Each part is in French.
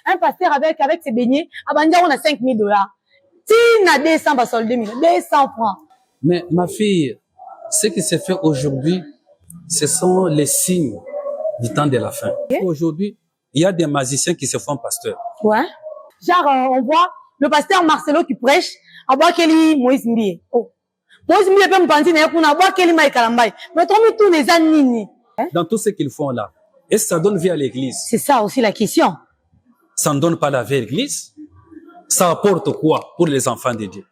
Un pasteur avec ses beignets, on a $5,000. Tina 200 va solder 200 francs. Mais ma fille, ce qui se fait aujourd'hui, ce sont les signes du temps de la fin. Aujourd'hui, il y a des magiciens qui se font pasteurs. Ouais. Genre, on voit le pasteur Marcelo qui prêche, à boire Kelly Moïse Mbie. Oh. Moïse Mbie peut me penser, mais à boire Kelly Maï Kalambaï. Mais tous les années. Dans tout ce qu'ils font là, est-ce que ça donne vie à l'église? C'est ça aussi la question. Ça ne donne pas la vie à l'église? Ça apporte quoi pour les enfants de Dieu?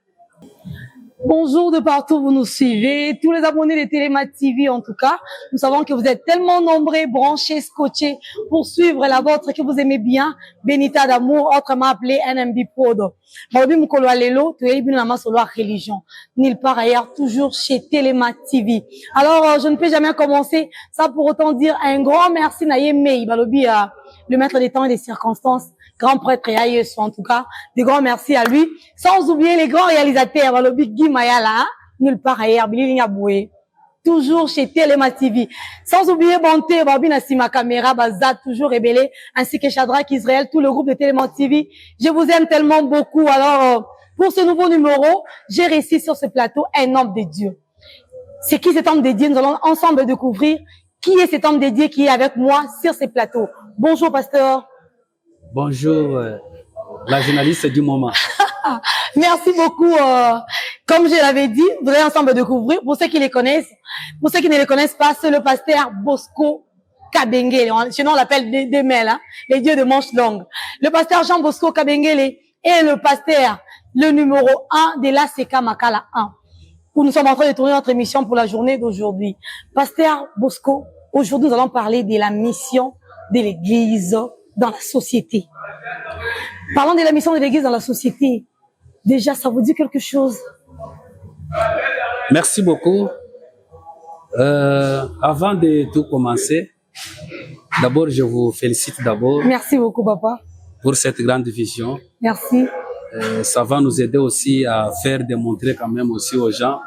Bonjour de partout, vous nous suivez, tous les abonnés de Télémat TV en tout cas. Nous savons que vous êtes tellement nombreux, branchés, scotchés pour suivre la vôtre que vous aimez bien. Benita d'amour, autrement appelé NMB Prodo. Baobi Mukolo Alelo, tu es bien la religion. Nulle part ailleurs, toujours chez Télémat TV. Alors, je ne peux jamais commencer sans pour autant dire un grand merci Nayemei, Balobi, le maître des temps et des circonstances. Grand prêtre et en tout cas, des grands merci à lui. Sans oublier les grands réalisateurs, le Big Guy Mayala, nulle part ailleurs, Billy Ngaboué, toujours chez Téléma TV. Sans oublier Bonté, Babi Nassima Caméra, Bazat, toujours rébellé, ainsi que Shadrach Israël, tout le groupe de Téléma TV. Je vous aime tellement beaucoup. Alors, pour ce nouveau numéro, j'ai réussi sur ce plateau un homme de Dieu. C'est qui cet homme de Dieu? Nous allons ensemble découvrir qui est cet homme de Dieu qui est avec moi sur ce plateau. Bonjour, pasteur. Bonjour, la journaliste du moment. Merci beaucoup. Comme je l'avais dit, vous allez ensemble découvrir. Pour ceux qui les connaissent, pour ceux qui ne les connaissent pas, c'est le pasteur Bosco Kabengele. Sinon, on l'appelle Demel, hein, les dieux de manches longues. Le pasteur Jean Bosco Kabengele est le pasteur, le numéro 1 de l'ACK Makala 1. Où nous sommes en train de tourner notre émission pour la journée d'aujourd'hui. Pasteur Bosco, aujourd'hui, nous allons parler de la mission de l'Église dans la société. Parlons de la mission de l'Église dans la société. Déjà, ça vous dit quelque chose? Merci beaucoup. Avant de tout commencer, d'abord, je vous félicite d'abord. Merci beaucoup, papa. Pour cette grande vision. Merci. Ça va nous aider aussi à faire démontrer quand même aussi aux gens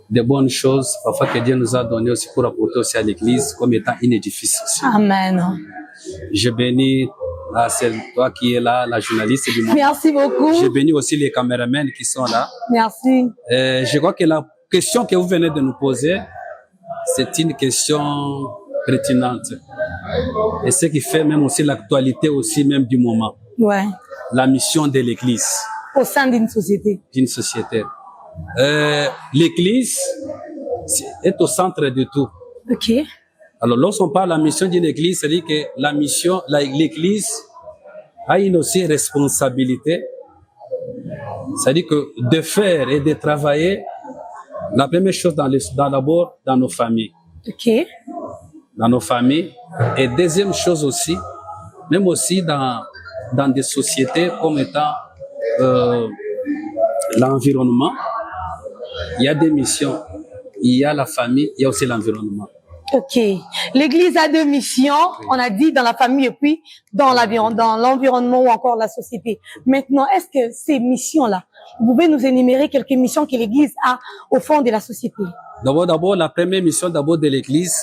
des bonnes choses, parfois que Dieu nous a donné aussi pour apporter aussi à l'Église comme étant un édifice aussi. Amen. Je bénis toi qui es là, la journaliste du monde. Merci beaucoup. Je bénis aussi les caméramans qui sont là. Merci. Je crois que la question que vous venez de nous poser, c'est une question pertinente. Et ce qui fait même aussi l'actualité aussi même du moment. Ouais. La mission de l'Église. Au sein d'une société. D'une société. L'Église est au centre de tout. Ok. Alors, lorsqu'on parle de la mission d'une Église, c'est-à-dire que la mission, l'Église a une aussi responsabilité, c'est-à-dire que de faire et de travailler, la première chose d'abord dans nos familles. Ok. Dans nos familles. Et deuxième chose aussi, même aussi dans des sociétés comme étant l'environnement. Il y a des missions. Il y a la famille, il y a aussi l'environnement. Ok. L'Église a deux missions, on a dit dans la famille et puis dans l'environnement ou encore la société. Maintenant, est-ce que ces missions-là, vous pouvez nous énumérer quelques missions que l'Église a au fond de la société? D'abord, la première mission de l'Église,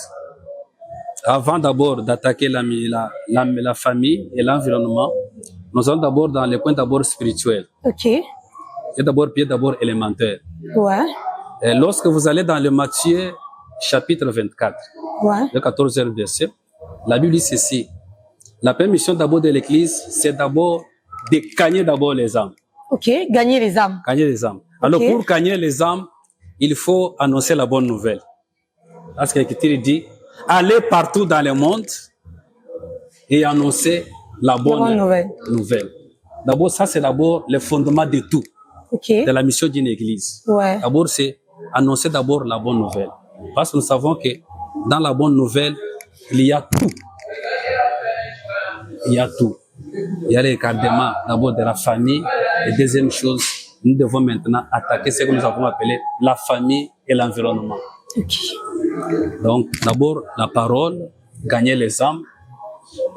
avant d'abord d'attaquer la famille et l'environnement, nous allons d'abord dans les points d'abord spirituels. Ok. Et d'abord, pied d'abord élémentaire. Ouais. Et lorsque vous allez dans le Matthieu, chapitre 24, ouais. Le 14e verset, la Bible dit ceci. La première mission d'abord de l'Église, c'est d'abord de gagner d'abord les âmes. Ok, gagner les âmes. Gagner les âmes. Alors pour gagner les âmes, il faut annoncer la bonne nouvelle. Parce que l'Écriture dit, allez partout dans le monde et annoncer la bonne nouvelle. D'abord, ça c'est d'abord le fondement de tout. Okay. De la mission d'une Église. Ouais. D'abord, c'est annoncer d'abord la bonne nouvelle. Parce que nous savons que dans la bonne nouvelle, il y a tout. Il y a tout. Il y a les gardements d'abord de la famille. Et deuxième chose, nous devons maintenant attaquer ce que nous avons appelé la famille et l'environnement. Okay. Donc, d'abord, la parole, gagner les âmes,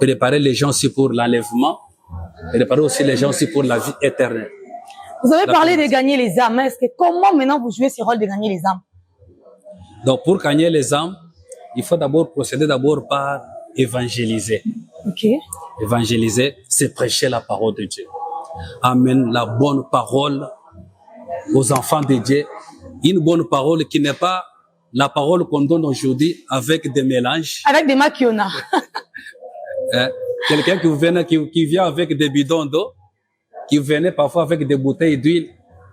préparer les gens aussi pour l'enlèvement, préparer aussi les gens aussi pour la vie éternelle. Vous avez parlé de gagner les âmes. Est-ce que comment maintenant vous jouez ce rôle de gagner les âmes? Donc, pour gagner les âmes, il faut d'abord procéder d'abord par évangéliser. Ok. Évangéliser, c'est prêcher la parole de Dieu. Amène la bonne parole aux enfants de Dieu. Une bonne parole qui n'est pas la parole qu'on donne aujourd'hui avec des mélanges. Avec des maquiona. Quelqu'un qui vient avec des bidons d'eau, qui venait parfois avec des bouteilles d'huile.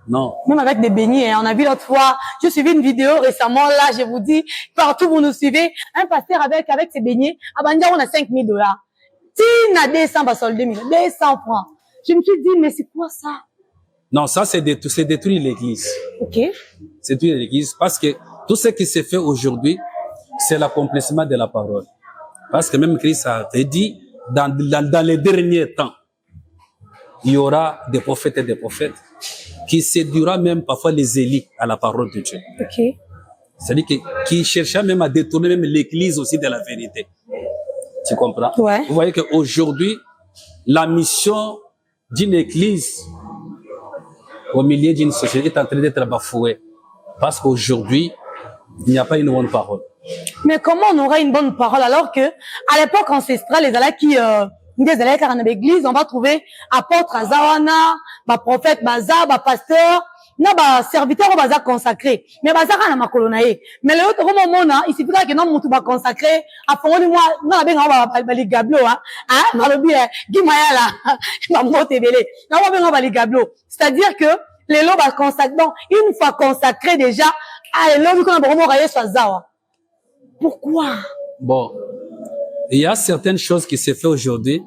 Non. Même avec des beignets. Hein. On a vu l'autre fois, j'ai suivi une vidéo récemment, là, je vous dis, partout vous nous suivez, un pasteur avec ses beignets, à Bandia, on a $5,000. Tina 200 basol 2000, 200 francs. Je me suis dit, mais c'est quoi ça? Non, ça, c'est détruire l'église. Ok. C'est détruire l'église parce que tout ce qui se fait aujourd'hui, c'est l'accomplissement de la parole. Parce que même Christ a dit, dans les derniers temps, il y aura des prophètes et des prophètes qui séduira même parfois les élites à la parole de Dieu. Ok. C'est-à-dire qui cherchent même à détourner même l'église aussi de la vérité. Tu comprends? Ouais. Vous voyez qu'aujourd'hui, la mission d'une église au milieu d'une société est en train d'être bafouée. Parce qu'aujourd'hui, il n'y a pas une bonne parole. Mais comment on aura une bonne parole alors que, à l'époque ancestrale, les Alaks qui, des Alaks dans l'église, on va trouver apôtre Azawana, prophète Baza, pasteur, na serviteur Baza consacré. Mais Baza na makolonae. Mais le autre moment, il suffit que non mutu ba consacré, à fond de moi, na ben on va les gablo, hein, malobi, gimaya là, ma mote belé. Na ben on va les gablo. C'est-à-dire que, les lots va consacrer, donc, une fois consacré déjà, les lots qu'on a vraiment raillé sur Zawa. Pourquoi? Bon, il y a certaines choses qui se font aujourd'hui,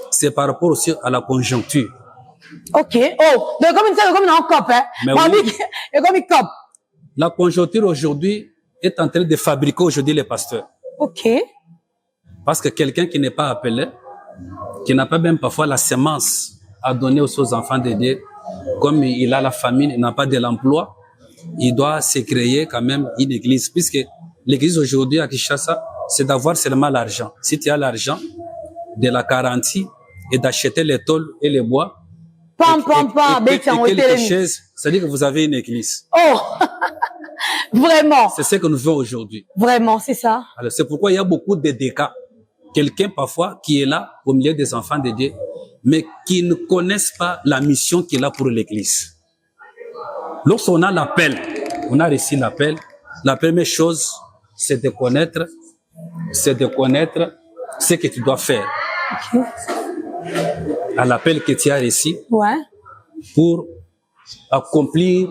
c'est par rapport aussi à la conjoncture. Ok. Oh, donc comme un cop, hein. Mais oui. Comme une cop. La conjoncture aujourd'hui est en train de fabriquer aujourd'hui les pasteurs. Ok. Parce que quelqu'un qui n'est pas appelé, qui n'a pas même parfois la semence à donner aux enfants de Dieu, comme il a la famine, il n'a pas de l'emploi, il doit se créer quand même une église, puisque l'église aujourd'hui à Kinshasa, c'est d'avoir seulement l'argent. Si tu as l'argent, de la garantie et d'acheter les tôles et les bois, et quelques chaises, c'est-à-dire que vous avez une église. Oh, vraiment. C'est ce que nous faisons aujourd'hui. Vraiment, c'est ça. Alors c'est pourquoi il y a beaucoup de dégâts. Quelqu'un parfois qui est là au milieu des enfants de Dieu, mais qui ne connaissent pas la mission qu'il a pour l'église. Lorsqu'on a l'appel, on a reçu l'appel, la première chose, c'est de connaître ce que tu dois faire. Okay. À l'appel que tu as reçu, ouais. pour accomplir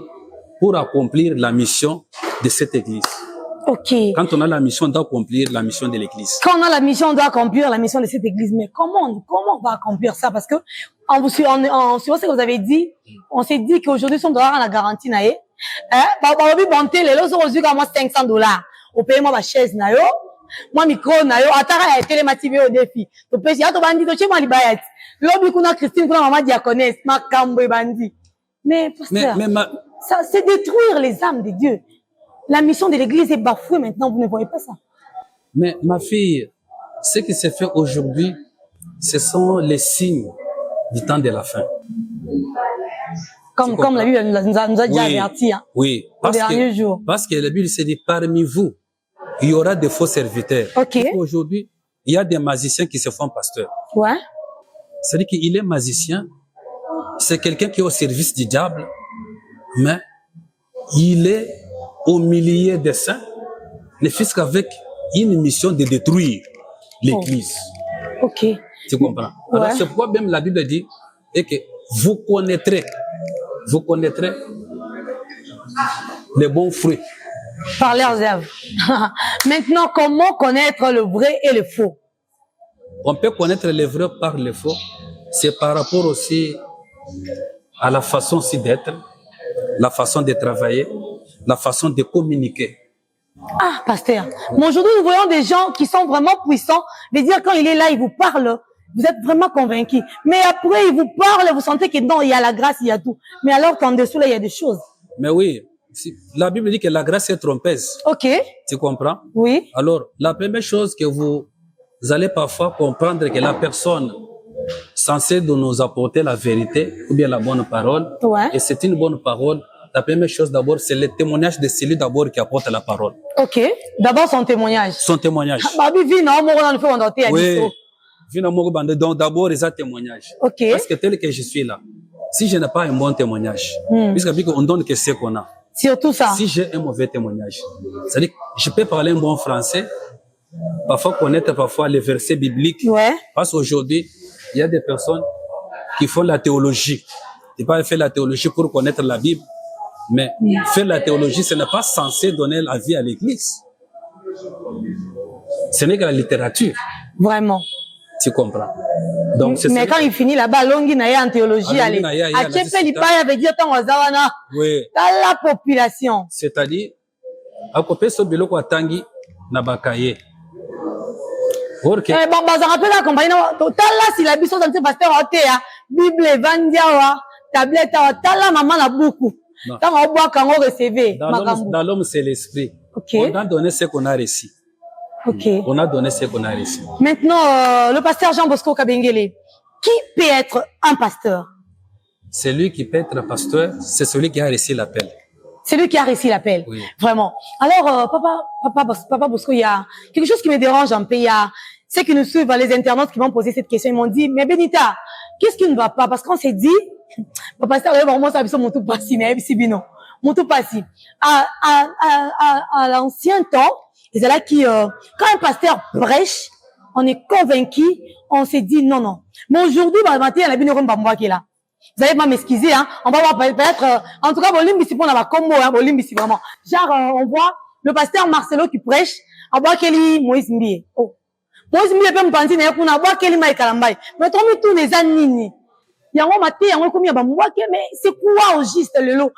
la mission de cette église. Ok. Quand on a la mission, on doit accomplir la mission de l'église. Quand on a la mission, on doit accomplir la mission de cette église. Mais comment on va accomplir ça? Parce que, en suivant ce que vous avez dit, on s'est dit qu'aujourd'hui, si on doit avoir la garantie, nae, les lots sont reçus à moi $500. Au paye moi ma chaise, nayo, moi micro, nayo, atara ya télémative au défi. To pèse, ya to bandi, to chez moi libayat. L'obi kuna Christine, kuna maman diaconesse, ma kambo bandi. Mais, pasteur, ça, c'est détruire les âmes de Dieu. La mission de l'église est bafouée maintenant, vous ne voyez pas ça. Mais ma fille, ce qui se fait aujourd'hui, ce sont les signes du temps de la fin. Comme la Bible nous a déjà averti, hein. Oui, parce que la Bible se dit, parmi vous, il y aura des faux serviteurs. Ok. Aujourd'hui, il y a des magiciens qui se font pasteurs. Ouais. C'est-à-dire qu'il est magicien, c'est quelqu'un qui est au service du diable, mais il est au milieu des saints, ne fût-ce qu'avec une mission de détruire l'église. Oh. Ok. Tu comprends? Ouais. Alors c'est pourquoi même la Bible dit et que vous connaîtrez les bons fruits par leurs œuvres. Maintenant, comment connaître le vrai et le faux? On peut connaître le vrai par le faux. C'est par rapport aussi à la façon aussi d'être, la façon de travailler, la façon de communiquer. Ah, pasteur. Mais aujourd'hui, nous voyons des gens qui sont vraiment puissants. De dire quand il est là, il vous parle, vous êtes vraiment convaincus. Mais après, il vous parle, vous sentez que non, il y a la grâce, il y a tout. Mais alors qu'en dessous, là, il y a des choses. Mais oui, la Bible dit que la grâce est trompeuse. Ok. Tu comprends? Oui. Alors, la première chose que vous allez parfois comprendre que la personne censée de nous apporter la vérité ou bien la bonne parole, ouais. et c'est une bonne parole, la première chose d'abord, c'est le témoignage de celui d'abord qui apporte la parole. Ok. D'abord son témoignage. Son témoignage. Oui. Donc d'abord, ils ont témoignage. Ok. Parce que tel que je suis là, si je n'ai pas un bon témoignage, puisqu'on donne que ce qu'on a. Surtout ça. Si j'ai un mauvais témoignage, c'est-à-dire que je peux parler un bon français, parfois connaître parfois les versets bibliques. Ouais. Parce qu'aujourd'hui, il y a des personnes qui font la théologie. Ils peuvent faire la théologie pour connaître la Bible. Mais faire la théologie, ce n'est pas censé donner la vie à l'église. Ce n'est que la littérature. Vraiment. Tu comprends? Donc, mais quand il finit là-bas, longi na en théologie, allez. A Tchepeli pa veut dire tant wazawana. Oui. Dans la population. C'est-à-dire, à côté so biloko atangi na bakaye. Ok. Eh bon, ça rappelle la compagnie. Tala si la biso dans ce pasteur otea, Bible evandia tablette tala maman na beaucoup. Quand on boit quand on recevait. Dans l'homme c'est l'esprit. Ok. On a donné ce qu'on a reçu. Ok. On a donné ce qu'on a reçu. Maintenant, le pasteur Jean Bosco Kabengele, qui peut être un pasteur? Celui qui peut être pasteur, c'est celui qui a reçu l'appel. C'est lui qui a reçu l'appel. Oui. Vraiment. Alors, papa Bosco, il y a quelque chose qui me dérange un peu. Il y a ceux qui nous suivent, les internautes qui m'ont posé cette question, ils m'ont dit, mais Benita, qu'est-ce qui ne va pas? Parce qu'on s'est dit, papa, ça va vraiment ça, mon tout passé, mais bino, mon tout passé. À l'ancien temps, c'est là qui, quand un pasteur prêche, on est convaincu, on s'est dit non. Mais aujourd'hui, matin, la bino rumba qui est là. Vous allez pas m'excuser, hein. On va voir peut-être, en tout cas, Bolimbisi pour la combo, hein, Bolimbisi vraiment. Genre, on voit le pasteur Marcelo qui prêche, à boire Kelly Moïse Mbie. Oh. Moïse Mbie peut me penser, pour na boire Kelly Maï Kalambaï. Mais toi, tous les années, yango maté, yango comme yaba mwake, mais c'est quoi au juste le lot?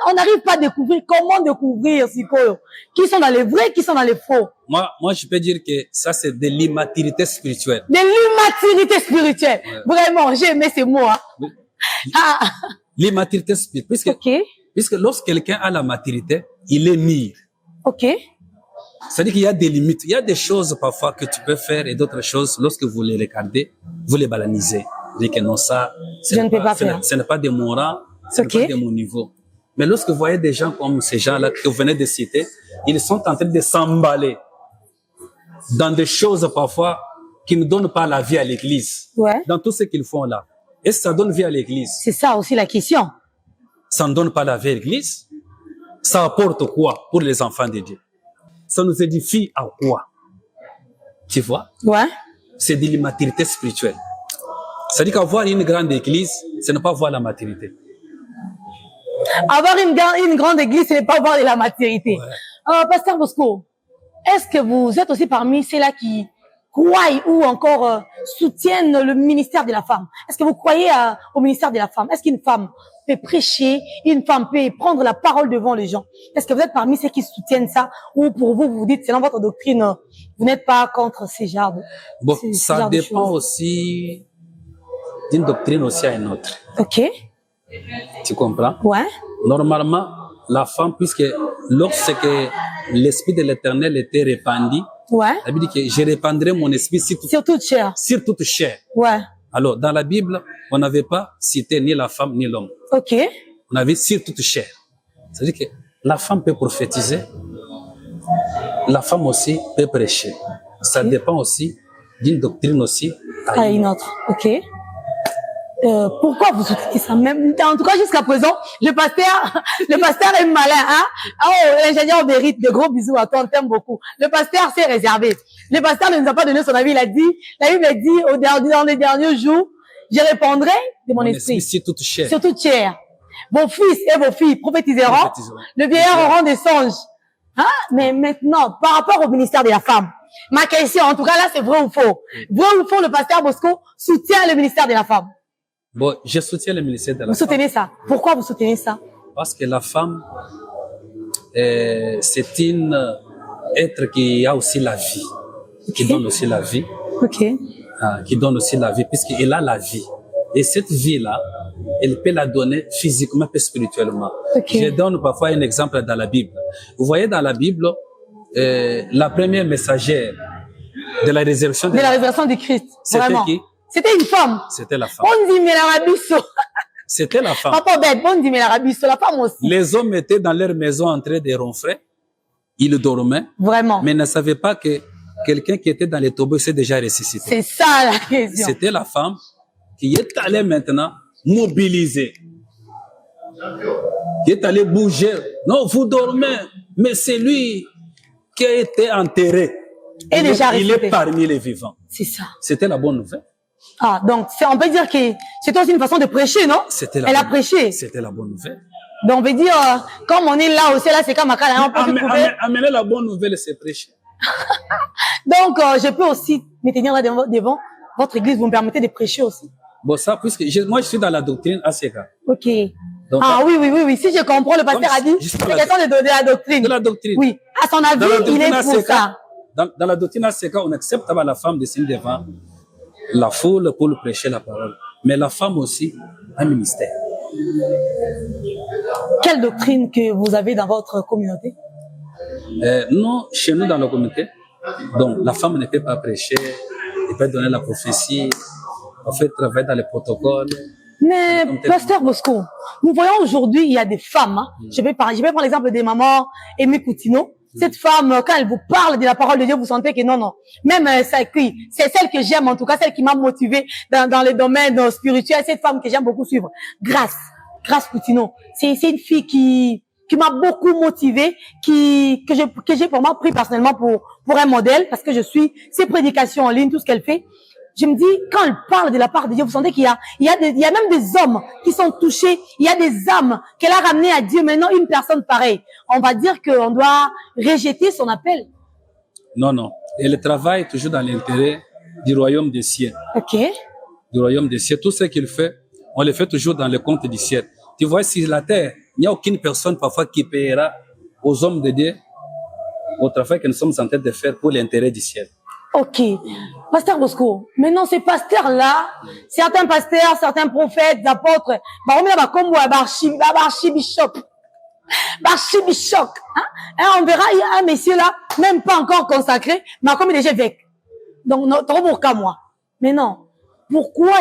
On n'arrive pas à découvrir comment découvrir Sikoyo. Qui sont dans les vrais, qui sont dans les faux. Moi, je peux dire que ça, c'est de l'immaturité spirituelle. De l'immaturité spirituelle. Ouais. Vraiment, j'ai aimé ces mots, hein. Oui. Ah. L'immaturité spirituelle. Puisque lorsque quelqu'un a la maturité, il est mûr. Ok. C'est-à-dire qu'il y a des limites. Il y a des choses parfois que tu peux faire et d'autres choses, lorsque vous les regardez, vous les balanisez. Vous dites que non, ça, ce n'est pas de mon rang, ce n'est pas de mon niveau. Mais lorsque vous voyez des gens comme ces gens-là que vous venez de citer, ils sont en train de s'emballer dans des choses parfois qui ne donnent pas la vie à l'église. Ouais. Dans tout ce qu'ils font là. Est-ce que ça donne vie à l'église? C'est ça aussi la question. Ça ne donne pas la vie à l'église? Ça apporte quoi pour les enfants de Dieu? Ça nous édifie à quoi? Tu vois? Ouais. C'est de l'immaturité spirituelle. C'est-à-dire qu'avoir une grande église, ce n'est pas voir la maturité. Avoir une grande église, ce n'est pas voir de la maturité. Ouais. Pasteur Bosco, est-ce que vous êtes aussi parmi ceux-là qui croient ou encore soutiennent le ministère de la femme? Est-ce que vous croyez au ministère de la femme? Est-ce qu'une femme peut prêcher, une femme peut prendre la parole devant les gens? Est-ce que vous êtes parmi ceux qui soutiennent ça? Ou pour vous, vous dites, selon votre doctrine, vous n'êtes pas contre ces genres de Bon, ça dépend aussi d'une doctrine aussi à une autre. Ok. Tu comprends? Ouais. Normalement, la femme, puisque lorsque l'esprit de l'Éternel était répandu, ouais. La Bible dit que je répandrai mon esprit sur toute chair. Sur toute chair. Ouais. Alors, dans la Bible, on n'avait pas cité ni la femme ni l'homme. Ok. On avait sur toute chair. C'est-à-dire que la femme peut prophétiser, la femme aussi peut prêcher. Ça dépend aussi d'une doctrine aussi à une autre. Ok. Pourquoi vous soutenez ça? Même, en tout cas, jusqu'à présent, le pasteur est malin, hein? Oh, l'ingénieur mérite de gros bisous à toi, on t'aime beaucoup. Le pasteur s'est réservé. Le pasteur ne nous a pas donné son avis, il a dit, la Bible a dit, dans les derniers jours, je répondrai de mon esprit. Sur toute chair. Sur toute chair. Vos fils et vos filles prophétiseront. Le vieillard auront des songes. Hein? Mais maintenant, par rapport au ministère de la femme, ma question, en tout cas là, c'est vrai ou faux? Vrai ou faux, le pasteur Bosco soutient le ministère de la femme? Bon, je soutiens le ministère de la femme. Vous soutenez ça? Pourquoi vous soutenez ça? Parce que la femme, c'est une être qui a aussi la vie, qui donne aussi la vie, qui donne aussi la vie, puisqu'elle a la vie. Et cette vie-là, elle peut la donner physiquement et spirituellement. Je donne parfois un exemple dans la Bible. Vous voyez dans la Bible, la première messagère de la résurrection de la résurrection du Christ. C'était qui? C'était une femme. C'était la femme. On dit, mais la rabisso. C'était la femme. Papa, ben, bon, dis, mais l'Arabie, c'est la femme aussi. Les hommes étaient dans leur maison en train de ronfler. Ils dormaient. Vraiment. Mais ne savaient pas que quelqu'un qui était dans les tombeaux s'est déjà ressuscité. C'est ça la question. C'était la femme qui est allée maintenant mobiliser. Qui est allée bouger. Non, vous dormez. Mais c'est lui qui a été enterré. Et déjà ressuscité. Il est parmi les vivants. C'est ça. C'était la bonne nouvelle. Ah, donc, on peut dire que c'est aussi une façon de prêcher, non? Elle a prêché. C'était la bonne nouvelle. Donc, on veut dire, comme on est là aussi, là, c'est comme à on peut trouver. Amener la bonne nouvelle, c'est prêcher. Donc, je peux aussi me tenir là devant votre église, vous me permettez de prêcher aussi. Bon, ça, puisque moi, je suis dans la doctrine ACK. Ok. Donc, oui. Si je comprends, le pasteur a dit, c'est question de la doctrine. De la doctrine. Oui. À son avis, il est pour ça. Dans la doctrine ACK, on accepte avoir la femme de signe devant la foule pour lui prêcher la parole. Mais la femme aussi a un ministère. Quelle doctrine que vous avez dans votre communauté? Non, chez nous dans la communauté, donc la femme ne peut pas prêcher, elle peut donner la prophétie, on fait travailler dans les protocoles. Mais pasteur Bosco, nous voyons aujourd'hui, il y a des femmes, hein. Je vais prendre l'exemple des mamans Aimée Coutinho. Cette femme, quand elle vous parle de la parole de Dieu, vous sentez que non. Même c'est celle que j'aime, en tout cas, celle qui m'a motivée dans les domaines spirituels. Cette femme que j'aime beaucoup suivre. Grâce Coutinho. C'est une fille qui m'a beaucoup motivée, que j'ai pour moi pris personnellement pour un modèle, parce que je suis ses prédications en ligne, tout ce qu'elle fait. Je me dis, quand elle parle de la part de Dieu, vous sentez qu'il y a même des hommes qui sont touchés, il y a des âmes qu'elle a ramenées à Dieu. Maintenant, une personne pareille, on va dire qu'on doit rejeter son appel. Non. Elle travaille toujours dans l'intérêt du royaume des cieux. Ok. Du royaume des cieux. Tout ce qu'il fait, on le fait toujours dans le compte du ciel. Tu vois, sur la terre, il n'y a aucune personne parfois qui paiera aux hommes de Dieu au travail que nous sommes en train de faire pour l'intérêt du ciel. Ok. Pasteur Bosco, maintenant ces pasteurs-là, certains pasteurs, certains prophètes, apôtres, archibishop, hein? On verra, il y a un monsieur là, même pas encore consacré, mais comme il est déjà évêque. Donc, trop pour qu'à moi. Mais non. Pourquoi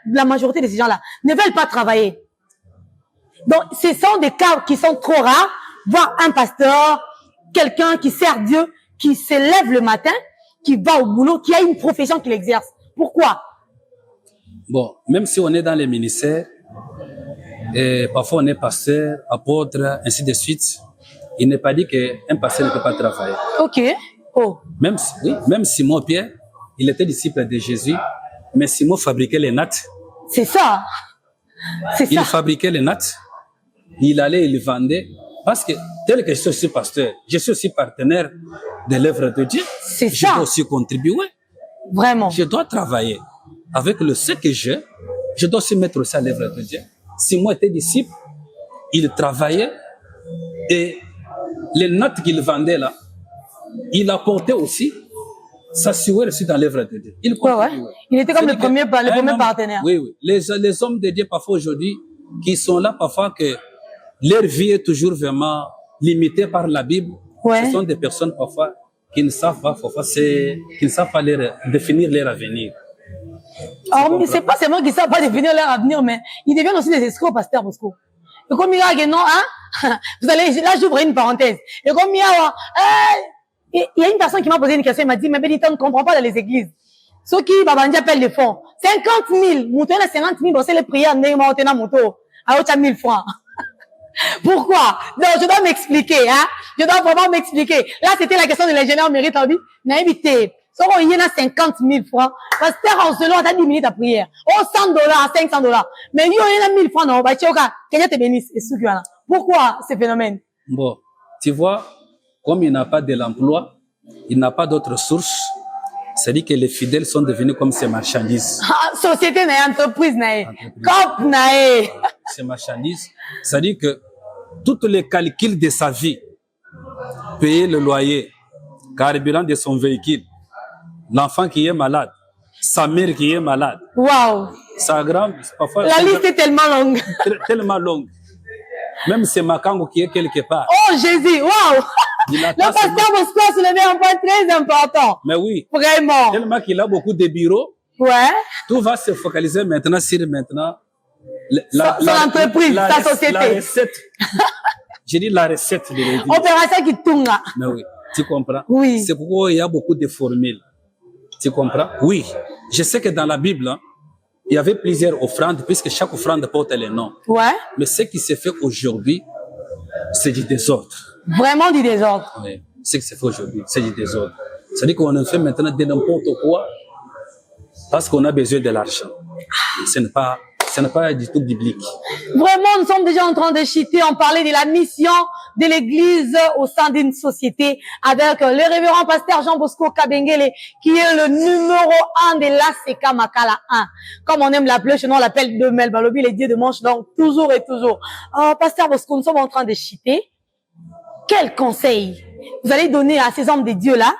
la majorité de ces gens-là ne veulent pas travailler? Donc, ce sont des cas qui sont trop rares, voir un pasteur, quelqu'un qui sert Dieu, qui se lève le matin, qui va au boulot, qui a une profession qu'il exerce. Pourquoi? Bon, même si on est dans les ministères, et parfois on est pasteur, apôtre, ainsi de suite, il n'est pas dit qu'un pasteur ne peut pas travailler. Ok. Oh. Même Simon Pierre, il était disciple de Jésus, mais Simon fabriquait les nattes. C'est ça. Il fabriquait les nattes, il allait, il vendait, parce que tel que je suis aussi pasteur, je suis aussi partenaire de l'œuvre de Dieu. C'est ça. Je dois aussi contribuer. Vraiment. Je dois travailler avec ce que j'ai. Je dois aussi mettre aussi à l'œuvre de Dieu. Simon était disciple, il travaillait et les nattes qu'il vendait là, il apportait aussi, s'assurer aussi dans l'œuvre de Dieu. Il était comme le premier partenaire. Oui. Les hommes de Dieu parfois aujourd'hui, qui sont là parfois que leur vie est toujours vraiment limitée par la Bible. Ouais. Ce sont des personnes parfois qui ne savent pas définir leur avenir. Alors, mais c'est pas seulement qu'ils ne savent pas définir leur avenir, mais ils deviennent aussi des escrocs, pasteur Bosco. Et comme il y a, non, hein, vous allez, là, j'ouvre une parenthèse. Et comme il y a une personne qui m'a posé une question, il m'a dit, mais Benita, on ne comprend pas dans les églises. Ceux qui, Babandi appellent les fonds. 50 000, monter à 50 000, c'est les prières, n'est pas monter à moto, à 1000 francs. Pourquoi? Donc, je dois m'expliquer, hein. Je dois vraiment m'expliquer. Là, c'était la question de l'ingénieur mérite, on dit, n'a évité. So, il y en a 50 000 francs. Parce que en selon, t'as 10 minutes à prière. Oh, $100, $500. Mais il y en a 1000 francs, non, bah, tchoka, que Dieu te bénisse. Et ce là. Pourquoi ce phénomène? Bon, tu vois, comme il n'a pas de l'emploi, il n'a pas d'autres sources. C'est-à-dire que les fidèles sont devenus comme ces marchandises. Ah, société nae, entreprise nae, cop nae. Ces marchandises. C'est-à-dire que tous les calculs de sa vie, payer le loyer, carburant de son véhicule, l'enfant qui est malade, sa mère qui est malade. Waouh. Sa grand, parfois. La liste est tellement longue. Tellement longue. Même c'est Makango qui est quelque part. Oh Jésus, waouh. Le pasteur Bosco a soulevé un point très important. Mais oui. Vraiment. Tellement qu'il a beaucoup de bureaux. Ouais. Tout va se focaliser maintenant sur son entreprise, sa société. La recette. J'ai dit la recette de l'église. Opération qui tourne. Mais oui, tu comprends? Oui. C'est pourquoi il y a beaucoup de formules. Tu comprends? Oui. Je sais que dans la Bible, hein, il y avait plusieurs offrandes, puisque chaque offrande porte les noms. Ouais. Mais ce qui se fait aujourd'hui, c'est du désordre. Vraiment du désordre. Oui. Ce qui se fait aujourd'hui, c'est du désordre. C'est-à-dire qu'on en fait maintenant de n'importe quoi parce qu'on a besoin de l'argent. Ce n'est pas du tout biblique. Vraiment, nous sommes déjà en train de chuter. On parlait de la mission de l'Église au sein d'une société avec le révérend pasteur Jean Bosco Kabengele, qui est le numéro 1 de l'ACK Makala 1. Comme on aime l'appeler, chez nous on l'appelle Demel Balobi, les dieux de manche, donc toujours et toujours. Pasteur Bosco, nous sommes en train de chuter. Quel conseil vous allez donner à ces hommes de Dieu là,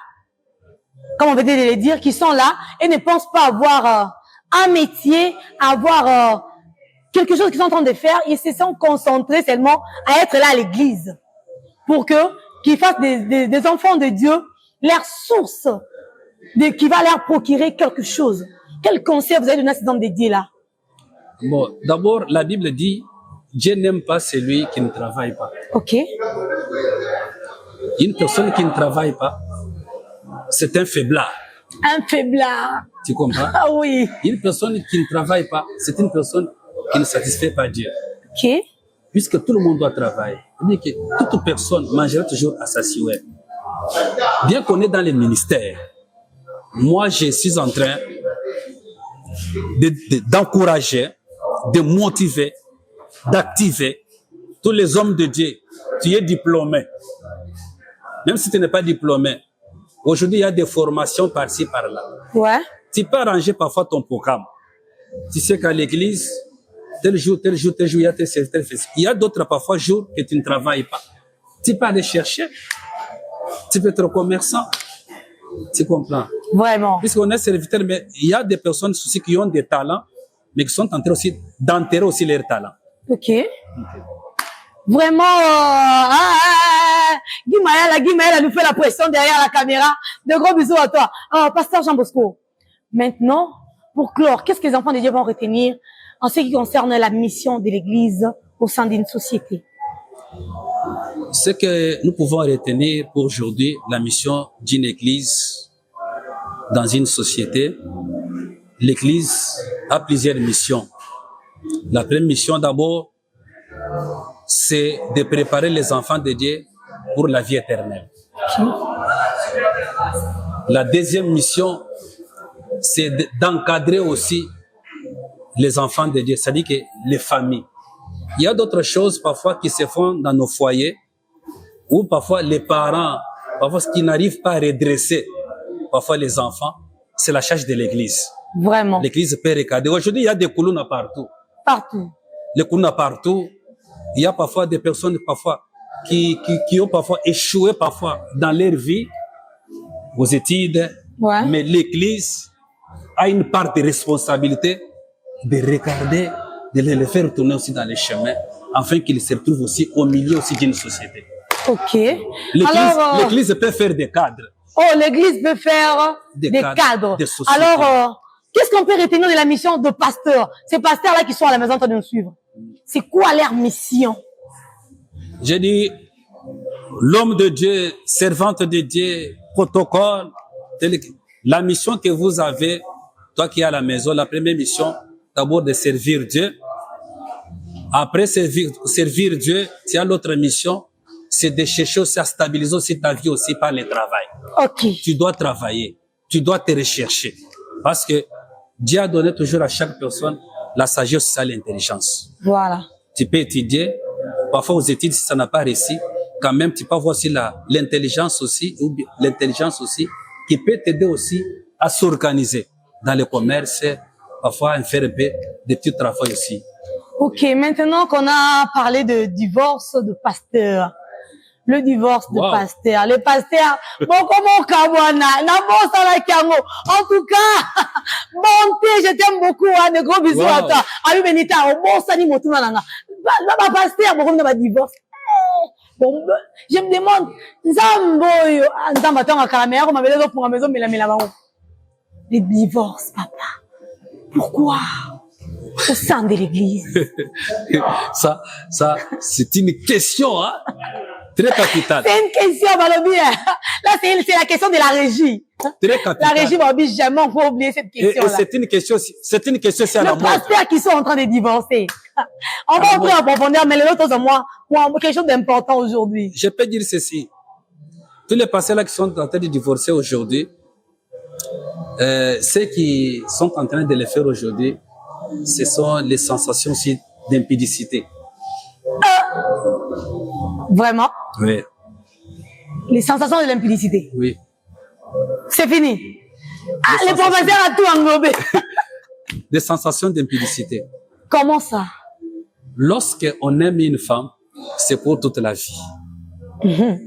comme on veut les dire, qui sont là et ne pensent pas avoir un métier, avoir quelque chose qu'ils sont en train de faire, ils se sont concentrés seulement à être là à l'église pour qu'ils fassent des enfants de Dieu leur source qui va leur procurer quelque chose. Quel conseil vous allez donner à ces hommes de Dieu là? Bon, d'abord, la Bible dit Dieu n'aime pas celui qui ne travaille pas. Ok. Une personne qui ne travaille pas, c'est un faiblard. Un faiblard. Tu comprends? Ah oui. Une personne qui ne travaille pas, c'est une personne qui ne satisfait pas Dieu. Ok. Puisque tout le monde doit travailler. C'est-à-dire que toute personne mangera toujours à sa sueur. Bien qu'on est dans les ministères, moi je suis en train d'encourager, de motiver, d'activer tous les hommes de Dieu. Tu es diplômé. Même si tu n'es pas diplômé, aujourd'hui il y a des formations par-ci, par-là. Ouais. Tu peux arranger parfois ton programme. Tu sais qu'à l'église, tel jour, il y a tel festival. Il y a d'autres parfois jours que tu ne travailles pas. Tu peux aller chercher. Tu peux être commerçant. Tu comprends? Vraiment. Puisqu'on est serviteur, mais il y a des personnes aussi qui ont des talents, mais qui sont en train aussi d'enterrer aussi leurs talents. Ok. Vraiment, Guy Maëla nous fait la pression derrière la caméra. De gros bisous à toi. Pasteur Jean Bosco. Maintenant, pour clore, qu'est-ce que les enfants de Dieu vont retenir en ce qui concerne la mission de l'Église au sein d'une société? Ce que nous pouvons retenir pour aujourd'hui, la mission d'une Église dans une société, l'Église a plusieurs missions. La première mission d'abord, c'est de préparer les enfants de Dieu pour la vie éternelle. La deuxième mission, c'est d'encadrer aussi les enfants de Dieu, c'est-à-dire que les familles. Il y a d'autres choses parfois qui se font dans nos foyers, où parfois les parents, parfois ce qui n'arrivent pas à redresser, parfois les enfants, c'est la charge de l'Église. Vraiment. L'Église peut recadrer. Aujourd'hui, il y a des colonnes partout. Partout. Les colonnes partout. Il y a parfois des personnes parfois qui ont parfois échoué parfois dans leur vie, aux études. Ouais. Mais l'Église a une part de responsabilité de regarder, de les faire tourner aussi dans les chemins, afin qu'ils se retrouvent aussi au milieu aussi d'une société. Ok. L'Église peut faire des cadres. Oh, l'Église peut faire des cadres. Des sociétés. Alors, qu'est-ce qu'on peut retenir de la mission de pasteurs? Ces pasteurs-là qui sont à la maison en train de nous suivre. C'est quoi leur mission? J'ai dit, l'homme de Dieu, servante de Dieu, protocole, la mission que vous avez, toi qui es à la maison, la première mission, d'abord de servir Dieu. Après servir Dieu, tu as l'autre mission, c'est de chercher aussi à stabiliser aussi ta vie aussi par le travail. Ok. Tu dois travailler, tu dois te rechercher. Parce que Dieu a donné toujours à chaque personne la sagesse et l'intelligence. Voilà. Tu peux étudier, parfois aux études, si ça n'a pas réussi, quand même, tu peux avoir aussi l'intelligence aussi, ou l'intelligence aussi, qui peut t'aider aussi à s'organiser dans le commerce, parfois à faire un peu de petits travaux aussi. Ok, maintenant qu'on a parlé de divorce de pasteur, le divorce de pasteur, le pasteur, bon, comment Kawana, na bon, ça la Kiango. En tout cas, bonté, je t'aime beaucoup, hein, de gros bisous à toi. Ayu Benita, au bon, ça ni motuna langa. Bah, pasteur, bon, on a divorce. Bon, je me demande, Zamboyo, Zambaton à Calamère, on m'avait dit pour la maison, mais la maison. Les divorces, papa. Pourquoi? au sein de l'église? Ça, c'est une question, hein, très capitale. C'est une question, Balobi. Là, c'est la question de la régie. Très capitale. La régie, Balobi, jamais on peut oublier cette question-là. Et c'est une question, c'est à la mode. Le pasteur qui sont en train de divorcer. On va entrer en profondeur, mais l'autre, c'est moi, quelque chose d'important aujourd'hui. Je peux dire ceci. Tous les pasteurs là qui sont en train de divorcer aujourd'hui, ceux qui sont en train de le faire aujourd'hui, ce sont les sensations aussi d'impudicité. Vraiment? Oui. Les sensations de l'impudicité. Oui. C'est fini. Les professeurs ont tout englobé. Des sensations d'impudicité. Comment ça? Lorsqu'on aime une femme, c'est pour toute la vie.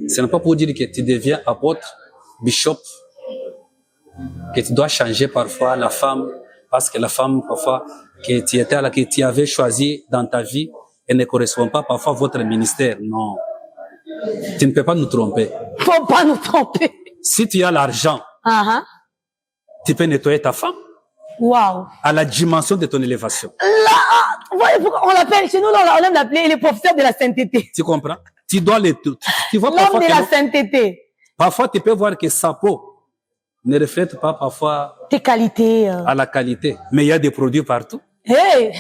Ce n'est pas pour dire que tu deviens apôtre, bishop, que tu dois changer parfois la femme, parce que la femme, parfois, que tu avais choisi dans ta vie, elle ne correspond pas parfois à votre ministère. Non. Tu ne peux pas nous tromper. Faut pas nous tromper. Si tu as l'argent, tu peux nettoyer ta femme. Wow. À la dimension de ton élévation. Là, on l'appelle, chez nous, on aime l'appeler les professeurs de la sainteté. Tu comprends? Tu dois tu vois l'homme de la sainteté. Parfois, tu peux voir que sa peau ne reflète pas parfois tes qualités. À la qualité. Mais il y a des produits partout. Hey!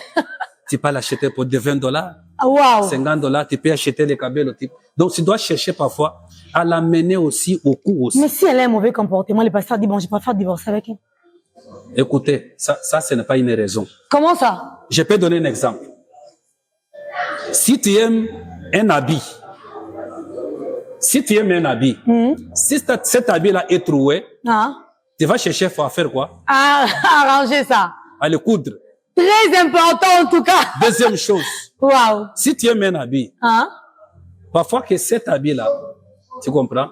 Tu peux l'acheter pour $20. Wow. $50, tu peux acheter les cabelles. Donc, tu dois chercher parfois à l'amener aussi au cours aussi. Mais si elle a un mauvais comportement, le pasteur dit, bon, je préfère divorcer avec elle. Écoutez, ça, ce n'est pas une raison. Comment ça? Je peux donner un exemple. Si tu aimes un habit, si cet habit-là est troué, tu vas chercher à faire quoi? Arranger ça. À le coudre. Très important en tout cas. Deuxième chose. Wow. Si tu aimes un habit, parfois que cet habit-là, tu comprends?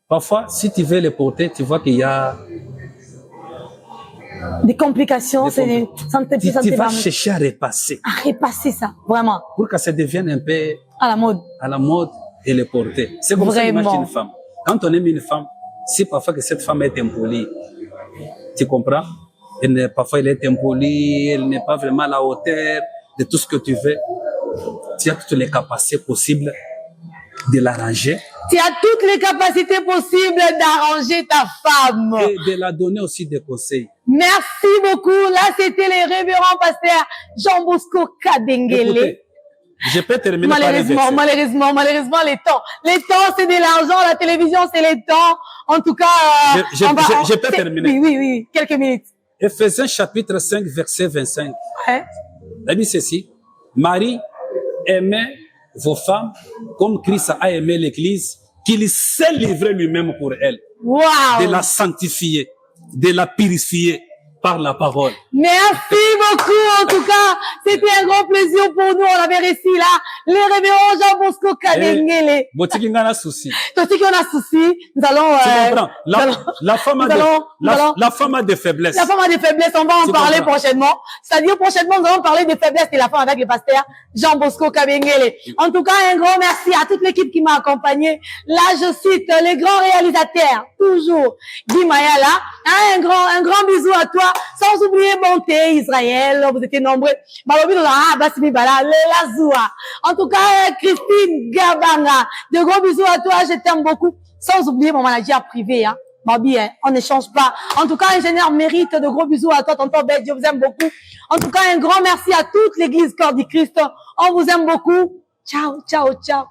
Parfois, si tu veux le porter, tu vois qu'il y a des complications, tu vas chercher à repasser. À repasser ça, vraiment. Pour que ça devienne un peu à la mode. À la mode et le porter. C'est comme ça l'image d'une femme. Quand on aime une femme, si parfois que cette femme est impolie, tu comprends? Parfois elle est impolie, elle n'est pas vraiment à la hauteur de tout ce que tu veux. Tu as toutes les capacités possibles de l'arranger. Tu as toutes les capacités possibles d'arranger ta femme. Et de la donner aussi des conseils. Merci beaucoup. Là, c'était le révérend pasteur Jean Bosco Kadengele. Écoutez, je peux terminer malheureusement, les temps. Les temps, c'est de l'argent. La télévision, c'est les temps. En tout cas, je peux terminer. Oui. Quelques minutes. Éphésiens chapitre 5, verset 25. Ouais. La Bible, c'est ceci. Marie, aimez vos femmes comme Christ a aimé l'Église, qu'il s'est livré lui-même pour elle. Wow. De la sanctifier, de la purifier par la parole. Merci beaucoup, en tout cas. C'était un grand plaisir pour nous. On avait réussi là. Le révérend Jean Bosco Kadengele. Botiki ngana souci. Toti on a souci. Nous allons, tu comprends? La femme a des faiblesses. La femme a des faiblesses. On va en parler prochainement. C'est-à-dire, prochainement, nous allons parler des faiblesses de la femme avec le pasteur Jean Bosco Kadengele. En tout cas, un grand merci à toute l'équipe qui m'a accompagné. Là, je cite les grands réalisateurs. Toujours. Guy Mayala. Un grand bisou à toi. Sans oublier Monté, Israël, vous étiez nombreux. En tout cas, Christine Gabanga, de gros bisous à toi, je t'aime beaucoup. Sans oublier mon manager privé, hein. Babi, hein, on n'échange pas. En tout cas, ingénieur Mérite, de gros bisous à toi, tonton Bête, je vous aime beaucoup. En tout cas, un grand merci à toute l'église Corps du Christ. On vous aime beaucoup. Ciao, ciao, ciao.